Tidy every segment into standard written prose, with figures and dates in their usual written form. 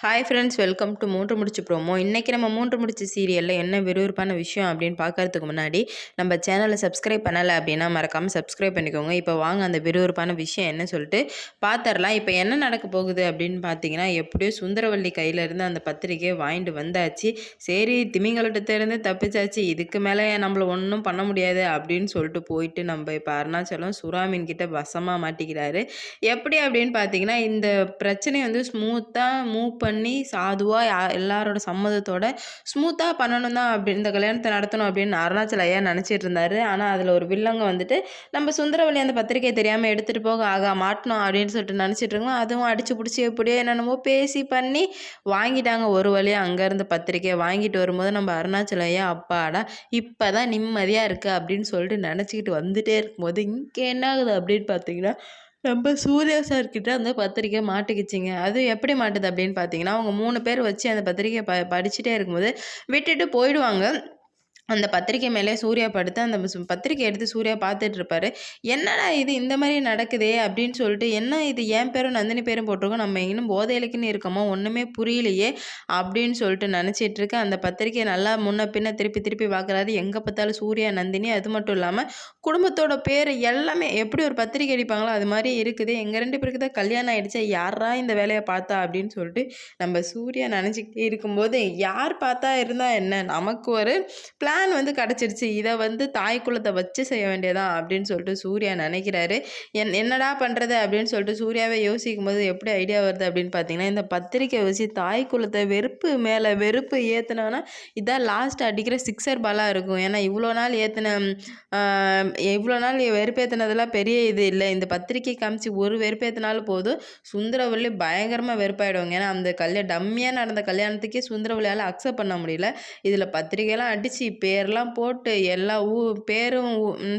Hi friends, welcome to மூன்று முடிச்சு promo. இன்றைக்கி நம்ம மூன்று முடிச்சு சீரியலில் என்ன விறுவிறுப்பான விஷயம் அப்படின்னு பார்க்கறதுக்கு முன்னாடி நம்ம சேனலை சப்ஸ்கிரைப் பண்ணலை அப்படின்னா மறக்காமல் சப்ஸ்கிரைப் பண்ணிக்கோங்க. இப்போ வாங்க அந்த விறுவிறுப்பான விஷயம் என்ன சொல்லிட்டு பார்த்துடலாம். இப்போ என்ன நடக்க போகுது அப்படின்னு பார்த்தீங்கன்னா, எப்படியோ சுந்தரவல்லி கையிலேருந்து அந்த பத்திரிக்கையை வாங்கிட்டு வந்தாச்சு. சரி, திமிங்கலத்திலேருந்து தப்பிச்சாச்சு, இதுக்கு மேலே நம்மளை ஒன்றும் பண்ண முடியாது அப்படின்னு சொல்லிட்டு போயிட்டு நம்ம இப்போ அருணாச்சலம் சுறாமீன் கிட்ட வசமாக மாட்டிக்கிறாரு. எப்படி அப்படின்னு பார்த்தீங்கன்னா, இந்த பிரச்சனையை வந்து ஸ்மூத்தாக மூவ் பண்ணி சாதுவாக எல்லாரோட சம்மதத்தோட ஸ்மூத்தாக பண்ணணும் தான், அப்படி இந்த கல்யாணத்தை நடத்தணும் அப்படின்னு அருணாச்சல ஐயா நினச்சிட்டு இருந்தார். ஆனால் அதில் ஒரு வில்லங்க வந்துட்டு நம்ம சுந்தரவல்லி அந்த பத்திரிக்கை தெரியாமல் எடுத்துகிட்டு போக மாட்டணும் அப்படின்னு சொல்லிட்டு நினச்சிட்டு இருக்கோம். அதுவும் அடிச்சு பிடிச்சி எப்படியோ என்னென்னமோ பேசி பண்ணி வாங்கிட்டாங்க. ஒரு வழியாக அங்கேருந்து பத்திரிக்கையை வாங்கிட்டு வரும்போது நம்ம அருணாச்சல ஐயா அப்பாடா இப்போ தான் நிம்மதியாக இருக்குது அப்படின்னு சொல்லிட்டு நினச்சிக்கிட்டு வந்துட்டே இருக்கும்போது இங்கே என்ன ஆகுது அப்படின்னு பார்த்தீங்கன்னா, நம்ம சூர்யா சார்கிட்ட அந்த பத்திரிக்கை மாட்டிக்கிச்சிங்க. அது எப்படி மாட்டுது அப்படின்னு பார்த்தீங்கன்னா, அவங்க 3 பேர் வச்சு அந்த பத்திரிக்கைய படிச்சுட்டே இருக்கும்போது விட்டுட்டு போயிடுவாங்க. அந்த பத்திரிக்கை மேலே சூர்யா படுத்து அந்த பத்திரிக்கை எடுத்து சூர்யா பார்த்துட்டு இருப்பாரு. என்னடா இது இந்த மாதிரி நடக்குதே அப்படின்னு சொல்லிட்டு, என்ன இது என் பேரும் நந்தினி பேரும் போட்டிருக்கோம், நம்ம இன்னும் போதையிலக்குன்னு இருக்கோமா, ஒன்றுமே புரியலையே அப்படின்னு சொல்லிட்டு நினச்சிட்டு இருக்க. அந்த பத்திரிக்கையை நல்லா முன்ன பின்ன திருப்பி திருப்பி பார்க்குறாரு. எங்கே பார்த்தாலும் சூர்யா, நந்தினி, அது மட்டும் இல்லாமல் குடும்பத்தோட பேர் எல்லாமே எப்படி ஒரு பத்திரிக்கை அடிப்பாங்களோ அது மாதிரி இருக்குது. எங்கள் 2 பேருக்கு தான் கல்யாணம் ஆகிடுச்சா, யாரா இந்த வேலையை பார்த்தா அப்படின்னு சொல்லிட்டு நம்ம சூர்யா நினச்சிக்கிட்டே இருக்கும்போது, யார் பார்த்தா இருந்தால் என்ன, நமக்கு ஒரு பிளான் வந்து கிடச்சிருச்சு, இதை வந்து தாய் குலத்தை வச்சு செய்ய வேண்டியதான் அப்படின்னு சொல்லிட்டு சூர்யா நினைக்கிறாரு. என்னடா பண்ணுறது அப்படின்னு சொல்லிட்டு சூர்யாவை யோசிக்கும் போது எப்படி ஐடியா வருது அப்படின்னு பார்த்தீங்கன்னா, இந்த பத்திரிக்கை வச்சு தாய் குலத்தை வெறுப்பு மேலே வெறுப்பு ஏற்றுனோன்னா இதான் லாஸ்ட் அடிக்கிற சிக்ஸர் பாலாக இருக்கும். ஏன்னா இவ்வளோ நாள் வெறுப்பேற்றினதெல்லாம் பெரிய இது இல்லை. இந்த பத்திரிக்கை காமிச்சு ஒரு வெறுப்பேற்றினாலும் போதும், சுந்தரவல்லி பயங்கரமாக வெறுப்பாயிடுவாங்க. ஏன்னா அந்த டம்மியாக நடந்த கல்யாணத்துக்கே சுந்தரவல்லியால் அக்செப்ட் பண்ண முடியல. இதில் பத்திரிக்கைலாம் அடித்து பேர்லாம் போட்டு எல்லா பேரும்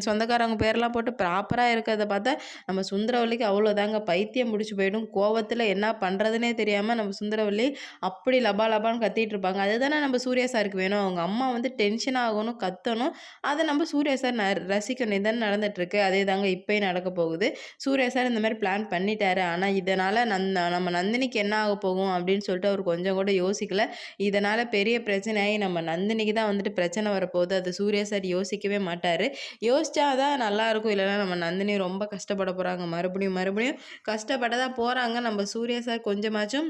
சொந்தக்காரங்க பேர்லாம் போட்டு ப்ராப்பராக இருக்கிறத பார்த்தா நம்ம சுந்தரவல்லிக்கு அவ்வளோதாங்க பைத்தியம் முடிச்சு போயிடும். கோவத்தில் என்ன பண்ணுறதுனே தெரியாமல் நம்ம சுந்தரவல்லி அப்படி லபா லபான்னு கத்திட்டு இருப்பாங்க. அதுதானே நம்ம சூர்யா சாருக்கு வேணும். அவங்க அம்மா வந்து டென்ஷன் ஆகணும், கத்தணும், அதை நம்ம சூர்யா சார் ரசிக்கணும். இதுதானே நடந்துட்டுருக்கு. அதே தாங்க இப்போயும் நடக்க போகுது. சூர்யா சார் இந்த மாதிரி பிளான் பண்ணிட்டாரு. ஆனால் இதனால் நம்ம நந்தினிக்கு என்ன ஆக போகும் அப்படின்னு சொல்லிட்டு அவர் கொஞ்சம் கூட யோசிக்கல. இதனால் பெரிய பிரச்சனையாகி நம்ம நந்தினிக்கு தான் வந்துட்டு பிரச்சனை வரப்போகுது. அது சூர்யா சார் யோசிக்கவே மாட்டார். யோசிச்சாதான் நல்லாயிருக்கும். இல்லைன்னா நம்ம நந்தினி ரொம்ப கஷ்டப்பட போகிறாங்க. மறுபடியும் கஷ்டப்பட தான் போகிறாங்க. நம்ம சூர்யா சார் கொஞ்சமாச்சும்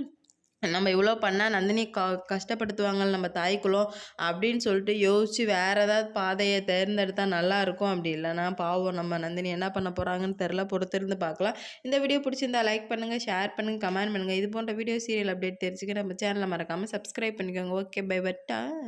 நம்ம இவ்வளோ பண்ணால் நந்தினி கஷ்டப்படுத்துவாங்கள்ல நம்ம தாய்க்குள்ளோம் அப்படின்னு சொல்லிட்டு யோசித்து வேறு ஏதாவது பாதையை தேர்ந்தெடுத்தால் நல்லாயிருக்கும். அப்படி இல்லைனா பாவம் நம்ம நந்தினி என்ன பண்ண போகிறாங்கன்னு தெரில. பொறுத்திருந்து பார்க்கலாம். இந்த வீடியோ பிடிச்சிருந்தா லைக் பண்ணுங்கள், ஷேர் பண்ணுங்கள், கமெண்ட் பண்ணுங்கள். இது போன்ற வீடியோ சீரியல் அப்டேட் தெரிஞ்சுக்க நம்ம சேனலை மறக்காமல் சப்ஸ்கிரைப் பண்ணிக்கோங்க. ஓகே, பை, பட்டா.